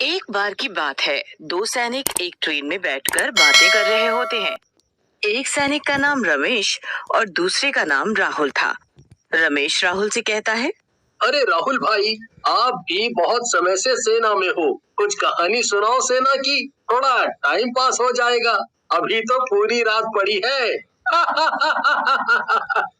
एक बार की बात है, दो सैनिक एक ट्रेन में बैठकर बातें कर रहे होते हैं। एक सैनिक का नाम रमेश और दूसरे का नाम राहुल था। रमेश राहुल से कहता है, अरे राहुल भाई, आप भी बहुत समय से सेना में हो। कुछ कहानी सुनाओ सेना की, थोड़ा टाइम पास हो जाएगा। अभी तो पूरी रात पड़ी है।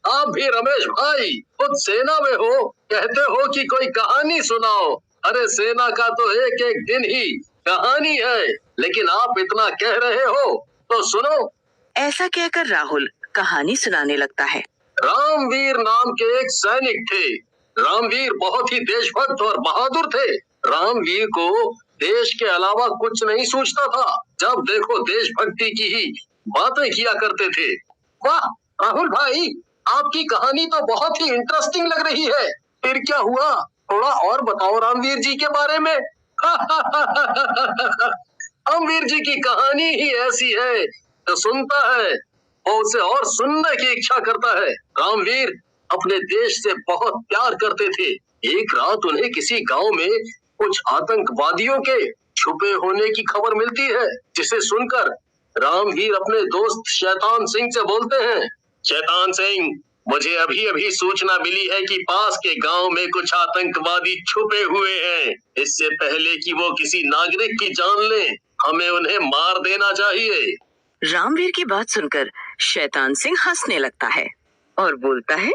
आप भी रमेश भाई खुद सेना में हो, कहते हो कि कोई कहानी सुनाओ। अरे सेना का तो एक एक दिन ही कहानी है, लेकिन आप इतना कह रहे हो तो सुनो। ऐसा कहकर राहुल कहानी सुनाने लगता है। रामवीर नाम के एक सैनिक थे। रामवीर बहुत ही देशभक्त और बहादुर थे। रामवीर को देश के अलावा कुछ नहीं सूझता था। जब देखो देशभक्ति की ही बातें किया करते थे। वाह राहुल भाई, आपकी कहानी तो बहुत ही इंटरेस्टिंग लग रही है। फिर क्या हुआ, थोड़ा और बताओ रामवीर जी के बारे में। रामवीर जी की कहानी ही ऐसी है, जो सुनता है और उसे और सुनने की इच्छा करता है। रामवीर अपने देश से बहुत प्यार करते थे। एक रात उन्हें किसी गांव में कुछ आतंकवादियों के छुपे होने की खबर मिलती है, जिसे सुनकर रामवीर अपने दोस्त शैतान सिंह से बोलते हैं, शैतान सिंह, मुझे अभी अभी सूचना मिली है कि पास के गांव में कुछ आतंकवादी छुपे हुए हैं। इससे पहले कि वो किसी नागरिक की जान लें, हमें उन्हें मार देना चाहिए। रामवीर की बात सुनकर शैतान सिंह हंसने लगता है और बोलता है,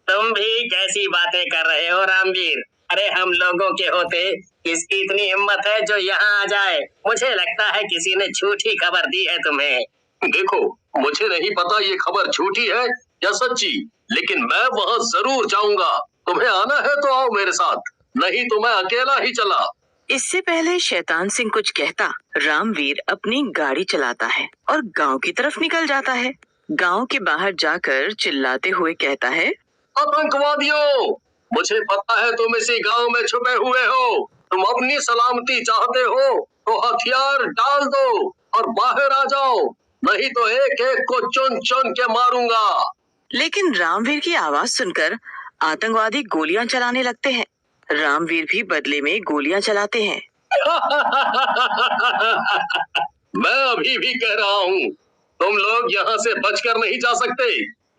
तुम भी कैसी बातें कर रहे हो रामवीर? अरे हम लोगों के होते किसकी इतनी हिम्मत है जो यहाँ आ जाए? मुझे लगता है किसी ने झूठी खबर दी है तुम्हें। देखो, मुझे नहीं पता ये खबर झूठी है या सच्ची, लेकिन मैं वहाँ जरूर जाऊंगा। तुम्हें आना है तो आओ मेरे साथ, नहीं तो मैं अकेला ही चला। इससे पहले शैतान सिंह कुछ कहता, रामवीर अपनी गाड़ी चलाता है और गांव की तरफ निकल जाता है। गांव के बाहर जाकर चिल्लाते हुए कहता है, आतंकवादियों, मुझे पता है तुम इसी गांव में छुपे हुए हो। तुम अपनी सलामती चाहते हो तो हथियार डाल दो और बाहर आ जाओ, नहीं तो एक एक को चुन चुन के मारूंगा। लेकिन रामवीर की आवाज सुनकर आतंकवादी गोलियां चलाने लगते हैं। रामवीर भी बदले में गोलियां चलाते हैं। मैं अभी भी कह रहा हूँ, तुम लोग यहाँ से बचकर नहीं जा सकते।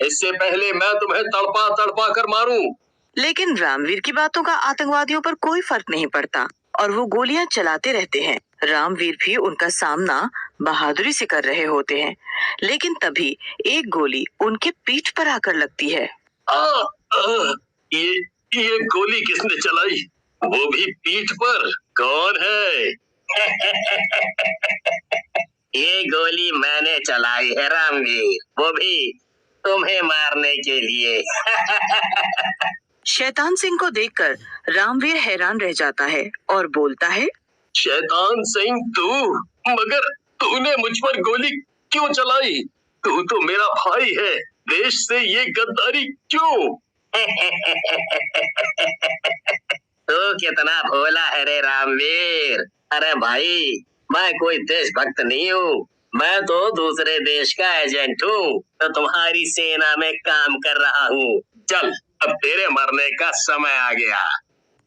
इससे पहले मैं तुम्हें तड़पा तड़पा कर मारूं। लेकिन रामवीर की बातों का आतंकवादियों पर कोई फर्क नहीं पड़ता और वो गोलियां चलाते रहते हैं। रामवीर भी उनका सामना बहादुरी से कर रहे होते हैं, लेकिन तभी एक गोली उनके पीठ पर आकर लगती है। ये गोली किसने चलाई, वो भी पीठ पर? कौन है? ये गोली मैंने चलाई है रामवीर, वो भी तुम्हें मारने के लिए। शैतान सिंह को देखकर रामवीर हैरान रह जाता है और बोलता है, शैतान सिंह तू, मगर तूने मुझ पर गोली क्यों चलाई? तू तो मेरा भाई है, देश से ये गद्दारी क्यों? तू कितना भोला है रे रामवीर। अरे भाई, मैं कोई देशभक्त नहीं हूँ, मैं तो दूसरे देश का एजेंट हूँ, तो तुम्हारी सेना में काम कर रहा हूँ। चल, अब तेरे मरने का समय आ गया।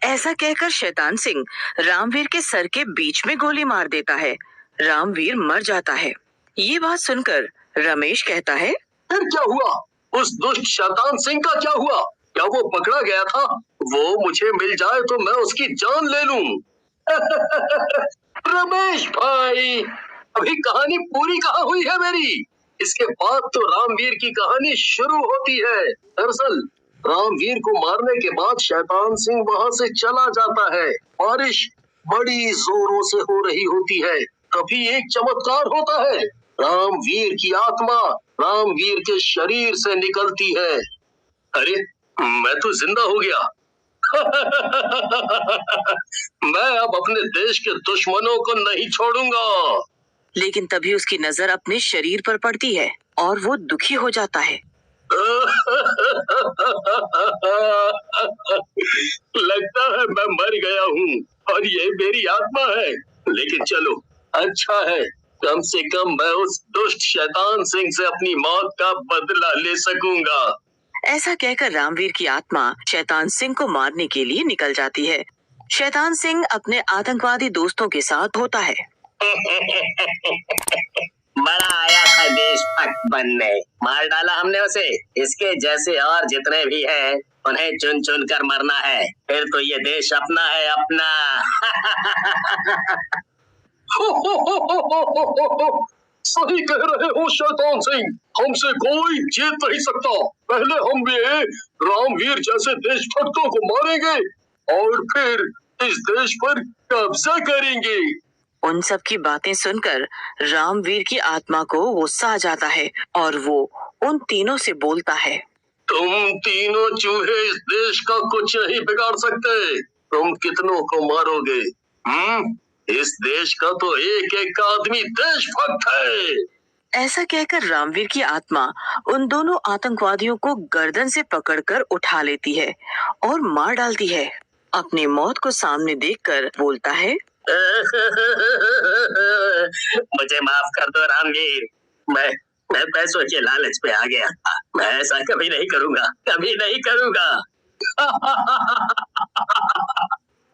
ऐसा कहकर शैतान सिंह रामवीर के सर के बीच में गोली मार देता है। रामवीर मर जाता है। ये बात सुनकर रमेश कहता है, फिर क्या हुआ? उस दुष्ट शैतान सिंह का क्या हुआ? क्या वो पकड़ा गया था? वो मुझे मिल जाए तो मैं उसकी जान ले लूं। रमेश भाई, अभी कहानी पूरी कहाँ हुई है मेरी? इसके बाद तो रामवीर की कहानी शुरू होती है। दरअसल रामवीर को मारने के बाद शैतान सिंह वहाँ से चला जाता है। बारिश बड़ी जोरों से हो रही होती है। तभी एक चमत्कार होता है। रामवीर की आत्मा रामवीर के शरीर से निकलती है। अरे, मैं तो जिंदा हो गया। मैं अब अपने देश के दुश्मनों को नहीं छोड़ूंगा। लेकिन तभी उसकी नजर अपने शरीर पर पड़ती है और वो दुखी हो जाता है। लगता है मैं मर गया हूँ और ये मेरी आत्मा है। लेकिन चलो, अच्छा है, कम से कम मैं उस दुष्ट शैतान सिंह से अपनी मौत का बदला ले सकूंगा। ऐसा कहकर रामवीर की आत्मा शैतान सिंह को मारने के लिए निकल जाती है। शैतान सिंह अपने आतंकवादी दोस्तों के साथ होता है। बड़ा आया था देशभक्त बनने, मार डाला हमने उसे। इसके जैसे और जितने भी हैं, उन्हें चुन चुन कर मरना है, फिर तो ये देश अपना है, अपना। सही कह रहे हो शैतान सिंह, हमसे कोई जीत नहीं सकता। पहले हम ये रामवीर जैसे देशभक्तों को मारेंगे और फिर इस देश पर कब्जा करेंगे। उन सब की बातें सुनकर रामवीर की आत्मा को गुस्सा आ जाता है और वो उन तीनों से बोलता है, तुम तीनों चूहे इस देश का कुछ नहीं बिगाड़ सकते। तुम कितनों को मारोगे? इस देश का तो एक एक आदमी देशभक्त है। ऐसा कहकर रामवीर की आत्मा उन दोनों आतंकवादियों को गर्दन से पकड़कर उठा लेती है और मार डालती है। अपनी मौत को सामने देखकर बोलता है, मुझे माफ कर दो रामवीर, मैं पैसों के लालच पे आ गया था। मैं ऐसा कभी नहीं करूंगा, कभी नहीं करूंगा।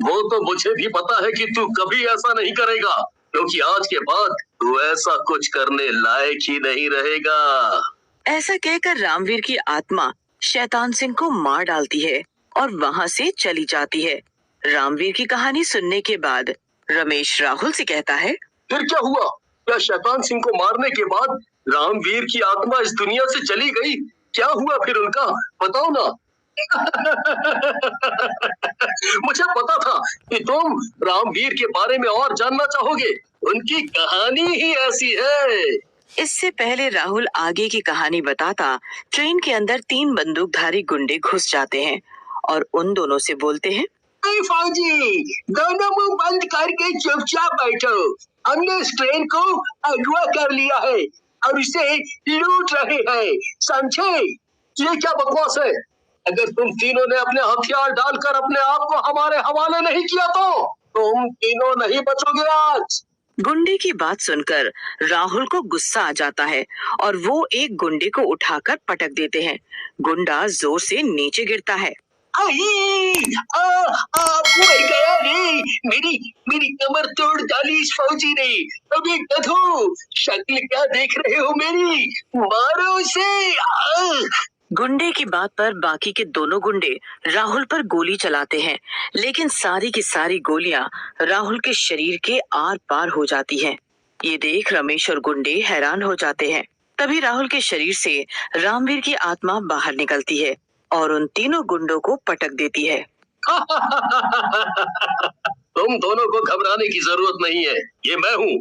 वो तो मुझे भी पता है कि तू कभी ऐसा नहीं करेगा, क्योंकि आज के बाद तू ऐसा कुछ करने लायक ही नहीं रहेगा। ऐसा कहकर रामवीर की आत्मा शैतान सिंह को मार डालती है और वहाँ से चली जाती है। रामवीर की कहानी सुनने के बाद रमेश राहुल से कहता है, फिर क्या हुआ? क्या शैतान सिंह को मारने के बाद रामवीर की आत्मा इस दुनिया से चली गई? क्या हुआ फिर उनका, बताओ ना। मुझे पता था कि तुम रामवीर के बारे में और जानना चाहोगे। उनकी कहानी ही ऐसी है। इससे पहले राहुल आगे की कहानी बताता ट्रेन के अंदर 3 बंदूकधारी गुंडे घुस जाते हैं और उन दोनों से बोलते हैं, फौजी, दोनों मुंह बंद करके चुपचाप बैठो। हमने इस ट्रेन को अगवा कर लिया है और इसे लूट रहे हैं, समझे? ये क्या बकवास है? अगर तुम तीनों ने अपने हथियार डालकर अपने आप को हमारे हवाले नहीं किया तो तुम तीनों नहीं बचोगे आज। गुंडे की बात सुनकर राहुल को गुस्सा आ जाता है और वो एक गुंडे को उठाकर पटक देते हैं। गुंडा जोर से नीचे गिरता है। मर गया रे, मेरी कमर तोड़ डाली इस फौजी ने। अबे गधो, शक्ल क्या देख रहे हो मेरी? मारो उसे। गुंडे की बात पर बाकी के दोनों गुंडे राहुल पर गोली चलाते हैं, लेकिन सारी की सारी गोलियां राहुल के शरीर के आर पार हो जाती हैं। ये देख रमेश और गुंडे हैरान हो जाते हैं। तभी राहुल के शरीर से रामवीर की आत्मा बाहर निकलती है और उन तीनों गुंडों को पटक देती है। तुम दोनों को घबराने की जरूरत नहीं है। ये मैं हूँ,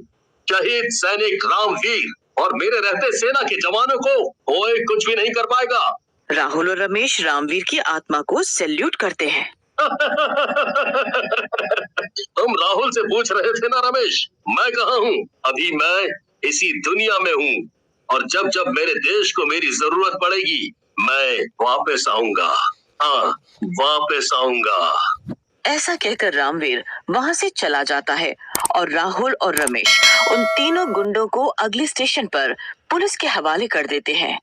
शहीद सैनिक रामवीर, और मेरे रहते सेना के जवानों को कोई कुछ भी नहीं कर पाएगा। राहुल और रमेश रामवीर की आत्मा को सैल्यूट करते हैं। तुम राहुल से पूछ रहे थे ना रमेश, मैं कहाँ हूँ? अभी मैं इसी दुनिया में हूँ, और जब जब मेरे देश को मेरी जरूरत पड़ेगी मैं वापस आऊंगा। हाँ, वापस आऊंगा। ऐसा कहकर रामवीर वहाँ से चला जाता है और राहुल और रमेश उन तीनों गुंडों को अगले स्टेशन पर पुलिस के हवाले कर देते हैं।